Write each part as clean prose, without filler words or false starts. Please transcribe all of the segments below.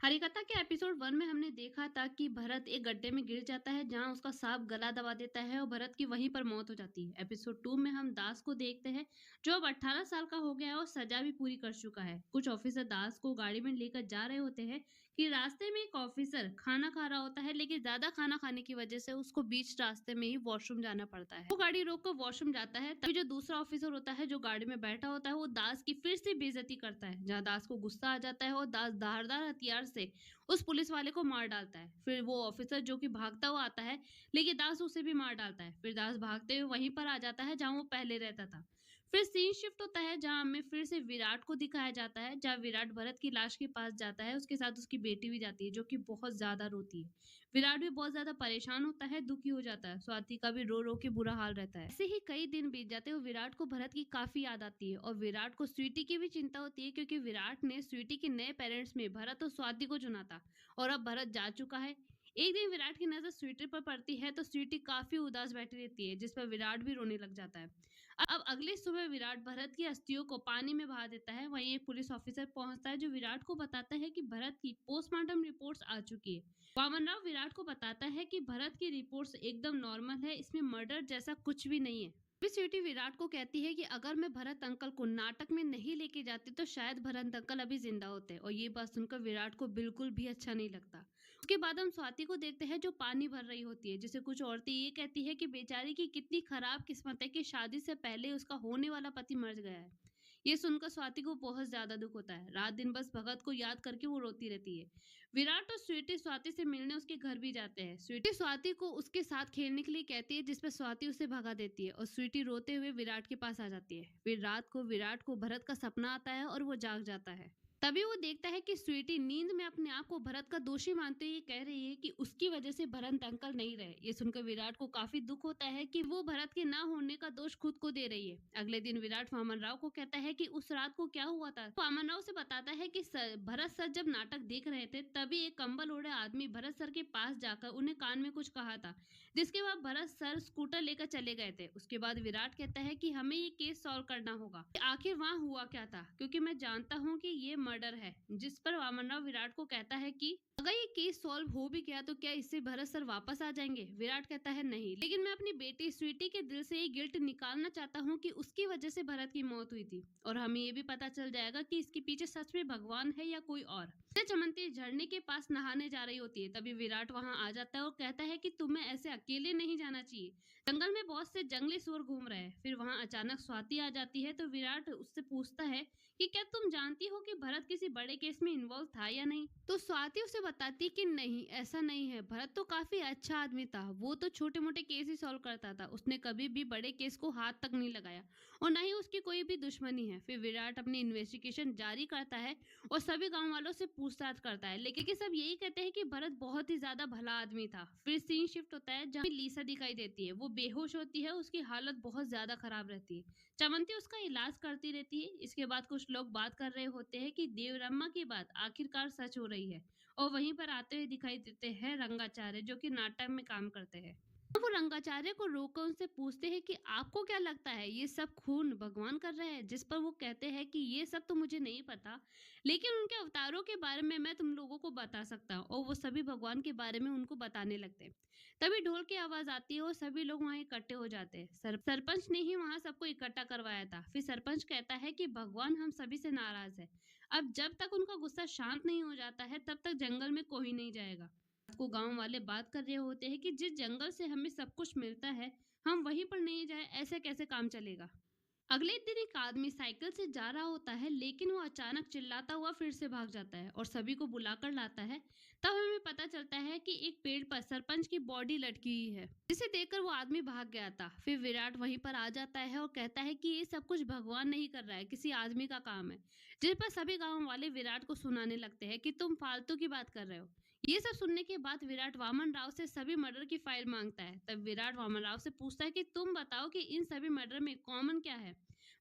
हरिकथा के एपिसोड 1 में हमने देखा था कि भरत एक गड्ढे में गिर जाता है जहां उसका सांप गला दबा देता है और भरत की वहीं पर मौत हो जाती है। एपिसोड 2 में हम दास को देखते हैं जो अब 18 साल का हो गया है और सजा भी पूरी कर चुका है। कुछ ऑफिसर दास को गाड़ी में लेकर जा रहे होते हैं कि रास्ते में एक ऑफिसर खाना खा रहा होता है, लेकिन ज्यादा खाना खाने की वजह से उसको बीच रास्ते में ही वॉशरूम जाना पड़ता है। वो गाड़ी रोक कर वॉशरूम जाता है, तभी जो दूसरा ऑफिसर होता है जो गाड़ी में बैठा होता है वो दास की फिर से बेइज्जती करता है, जहाँ दास को गुस्सा आ जाता है और दास धारदार हथियार से उस पुलिस वाले को मार डालता है। फिर वो ऑफिसर जो कि भागता हुआ आता है, लेकिन दास उसे भी मार डालता है। फिर दास भागते हुए वहीं पर आ जाता है जहाँ वो पहले रहता था। फिर सीन शिफ्ट होता है जहाँ हमें फिर से विराट को दिखाया जाता है, जहाँ विराट भरत की लाश के पास जाता है। उसके साथ उसकी बेटी भी जाती है जो कि बहुत ज्यादा रोती है। विराट भी बहुत ज्यादा परेशान होता है, दुखी हो जाता है। स्वाति का भी रो रो के बुरा हाल रहता है। ऐसे ही कई दिन बीत जाते हैं और विराट को भरत की काफी याद आती है और विराट को स्वीटी की भी चिंता होती है, क्योंकि विराट ने स्वीटी के नए पेरेंट्स में भरत और स्वाति को चुना था और अब भरत जा चुका है। एक दिन विराट की नजर स्वीटी पर पड़ती है तो स्वीटी काफी उदास बैठी रहती है, जिस पर विराट भी रोने लग जाता है। अब अगली सुबह विराट भरत की अस्थियों को पानी में बहा देता है। वहीं एक पुलिस ऑफिसर पहुंचता है जो विराट को बताता है कि भरत की पोस्टमार्टम रिपोर्ट्स आ चुकी है। वामन राव विराट को बताता है कि भरत की रिपोर्ट्स एकदम नॉर्मल है, इसमें मर्डर जैसा कुछ भी नहीं है। फिर स्वीटी विराट को कहती है कि अगर मैं भरत अंकल को नाटक में नहीं लेके जाती तो शायद भरत अंकल अभी जिंदा होते, और ये बात सुनकर विराट को बिल्कुल भी अच्छा नहीं लगता। उसके बाद हम स्वाति को देखते हैं जो पानी भर रही होती है, जिसे कुछ औरतें ये कहती है कि बेचारी की कितनी खराब किस्मत है कि शादी से पहले उसका होने वाला पति मर गया है। ये सुनकर स्वाति को बहुत ज्यादा दुख होता है। रात दिन बस भगत को याद करके वो रोती रहती है। विराट और स्वीटी स्वाति से मिलने उसके घर भी जाते हैं। स्वीटी स्वाति को उसके साथ खेलने के लिए कहती है, जिस पर स्वाति उसे भगा देती है और स्वीटी रोते हुए विराट के पास आ जाती है। फिर रात को विराट को भरत का सपना आता है और वो जाग जाता है। तभी वो देखता है कि स्वीटी नींद में अपने आप को भरत का दोषी मानते हुए कह रही है कि उसकी वजह से भरत अंकल नहीं रहे। ये सुनकर विराट को काफी दुख होता है कि वो भरत के ना होने का दोष खुद को दे रही है। अगले दिन विराट वामन राव को कहता है कि उस रात को क्या हुआ था। वामन राव से बताता है कि भरत सर जब नाटक देख रहे थे तभी एक कंबल ओढ़े आदमी भरत सर के पास जाकर उन्हें कान में कुछ कहा था, जिसके बाद भरत सर स्कूटर लेकर चले गए थे। उसके बाद विराट कहता है कि हमें ये केस सॉल्व करना होगा, आखिर वहाँ हुआ क्या था, क्योंकि मैं जानता हूँ कि ये मर्डर है। जिस पर वामन राव विराट को कहता है कि अगर ये केस सॉल्व हो भी गया तो क्या इससे भरत सर वापस आ जाएंगे। विराट कहता है नहीं, लेकिन मैं अपनी बेटी स्वीटी के दिल से ये गिल्ट निकालना चाहता हूँ कि उसकी वजह से भरत की मौत हुई थी, और हमें ये भी पता चल जाएगा कि इसके पीछे सच में भगवान है या कोई और। चमंती झरने के पास नहाने जा रही होती है, तभी विराट वहां आ जाता है और कहता है कि तुम्हें ऐसे अकेले नहीं जाना चाहिए, जंगल में बहुत से जंगली सुअर घूम रहे हैं। फिर वहां अचानक स्वाति आ जाती है तो विराट उससे पूछता है कि क्या तुम जानती हो कि भरत किसी बड़े केस में इन्वॉल्व था या नहीं। तो स्वाति उसे बताती है कि नहीं, ऐसा नहीं है, भरत तो काफी अच्छा आदमी था, वो तो छोटे मोटे केस ही सॉल्व करता था, उसने कभी भी बड़े केस को हाथ तक नहीं लगाया और ना ही उसकी कोई भी दुश्मनी है। फिर विराट अपनी इन्वेस्टिगेशन जारी करता है और सभी गांव वालों से पूछताछ करता है, लेकिन सब यही कहते हैं कि भरत बहुत ही ज्यादा भला आदमी था। फिर सीन शिफ्ट होता है जहाँ लीसा दिखाई देती है। वो बेहोश होती है, उसकी हालत बहुत ज्यादा खराब रहती है। चमंती उसका इलाज करती रहती है। इसके बाद कुछ लोग बात कर रहे होते हैं कि देवरम्मा की बात आखिरकार सच हो रही है, और वहीं पर आते हुए दिखाई देते हैं रंगाचार्य जो कि नाटक में काम करते हैं। वो रंगाचार्य को रोककर उनसे पूछते हैं कि आपको क्या लगता है ये सब खून भगवान कर रहे हैं। जिस पर वो कहते हैं कि ये सब तो मुझे नहीं पता, लेकिन उनके अवतारों के बारे में मैं तुम लोगों को बता सकता हूँ, और वो सभी भगवान के बारे में उनको बताने लगते हैं। तभी ढोल की आवाज आती है और सभी लोग वहां इकट्ठे हो जाते हैं। सरपंच ने ही वहां सबको इकट्ठा करवाया था। फिर सरपंच कहता है कि भगवान हम सभी से नाराज है, अब जब तक उनका गुस्सा शांत नहीं हो जाता है तब तक जंगल में कोई नहीं जाएगा। को गांव वाले बात कर रहे होते हैं कि जिस जंगल से हमें सब कुछ मिलता है, हम वहीं पर नहीं जाए, ऐसे कैसे काम चलेगा। अगले दिन एक आदमी साइकिल से जा रहा होता है, लेकिन वो अचानक चिल्लाता हुआ फिर से भाग जाता है और सभी को बुलाकर लाता है। तब हमें पता चलता है कि एक पेड़ पर सरपंच की बॉडी लटकी हुई है, जिसे देखकर वो आदमी भाग गया था। फिर विराट वहीं पर आ जाता है और कहता है कि ये सब कुछ भगवान नहीं कर रहा है, किसी आदमी का काम है। जिस पर सभी गांव वाले विराट को सुनाने लगते हैं कि तुम फालतू की बात कर रहे हो। ये सब सुनने के बाद विराट वामन राव से सभी मर्डर की फाइल मांगता है। तब विराट वामन राव से पूछता है कि तुम बताओ कि इन सभी मर्डर में कॉमन क्या है।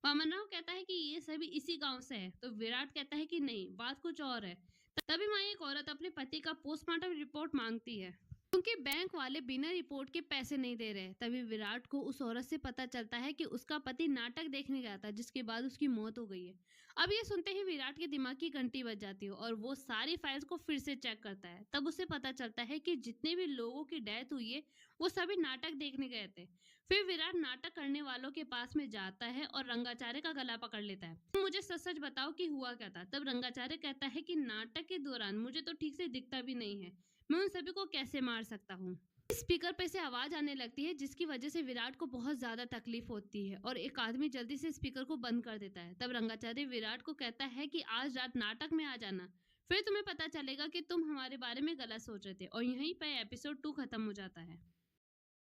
वामन राव कहता है कि ये सभी इसी गांव से है। तो विराट कहता है कि नहीं, बात कुछ और है। तभी वहां एक औरत अपने पति का पोस्टमार्टम रिपोर्ट मांगती है। क्योंकि बैंक वाले बिना रिपोर्ट के पैसे नहीं दे रहे। तभी विराट को उस औरत से पता चलता है कि उसका पति नाटक देखने गया था, जिसके बाद उसकी मौत हो गई है। अब ये सुनते ही विराट के दिमाग की घंटी बज जाती है और वो सारी फाइल्स को फिर से चेक करता है। तब उसे पता चलता है कि जितने भी लोगों की डेथ हुई है, वो सभी नाटक देखने गए थे। फिर विराट नाटक करने वालों के पास में जाता है और रंगाचार्य का गला पकड़ लेता है। "तुम मुझे सच सच बताओ कि हुआ क्या था?" तब रंगाचार्य कहता है कि नाटक के दौरान मुझे तो ठीक से दिखता भी नहीं है, मैं उन सभी को कैसे मार सकता हूँ। स्पीकर पे से आवाज आने लगती है, जिसकी वजह से विराट को बहुत ज्यादा तकलीफ होती है और एक आदमी जल्दी से स्पीकर को बंद कर देता है। तब रंगाचार्य विराट को कहता है कि आज रात नाटक में आ जाना, फिर तुम्हें पता चलेगा कि तुम हमारे बारे में गलत सोच रहे थे। और यहीं पर एपिसोड 2 खत्म हो जाता है।